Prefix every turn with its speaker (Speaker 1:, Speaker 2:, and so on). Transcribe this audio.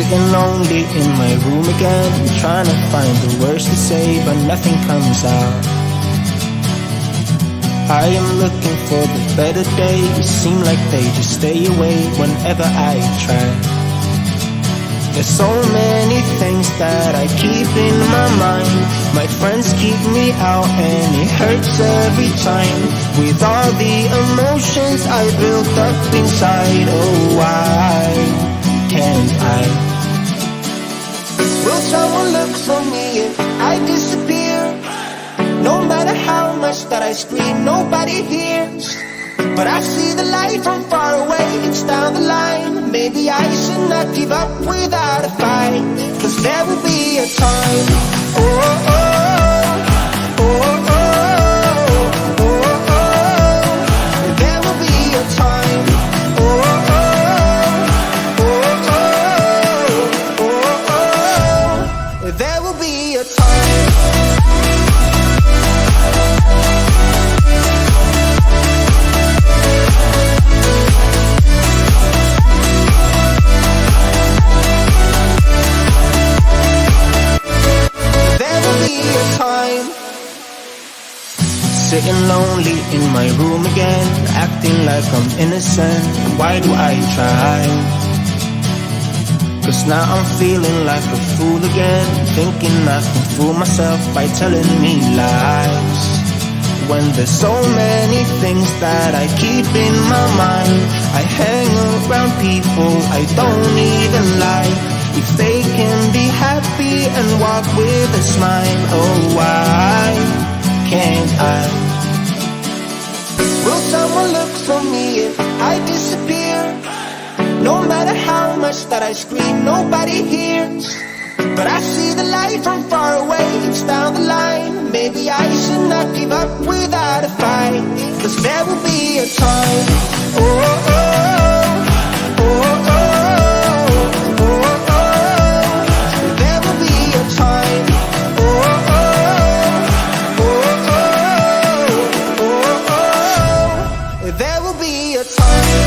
Speaker 1: Sitting lonely in my room again, trying to find the words to say, but nothing comes out. I am looking for the better days, seem like they just stay away whenever I try. There's so many things that I keep in my mind. My friends keep me out and it hurts every time. With all the emotions I built up inside, oh why can't I? Will someone look for me if I disappear? No matter how much that I scream, nobody hears. But I see the light from far away, it's down the line. Maybe I should not give up without a fight, 'cause there will be a time. Oh, oh, oh, oh, oh, oh, oh. There will be a time. Oh, oh, oh, oh, oh, oh. There will be a time. Sitting lonely in my room again, acting like I'm innocent. Why do I try? 'Cause now I'm feeling like a fool again, thinking I can fool myself by telling me lies. When there's so many things that I keep in my mind, I hang around people I don't even like. If they can be happy and walk with a smile, oh why can't I? Will someone look for me if I disappear? No matter how much that I scream, nobody hears. But I see the light from far away, it's down the line. Maybe I should not give up without a fight, 'cause there will be a time. Oh, oh, oh, oh, oh, oh, oh. There will be a time. Oh, oh, oh, oh, oh, oh. There will be a time.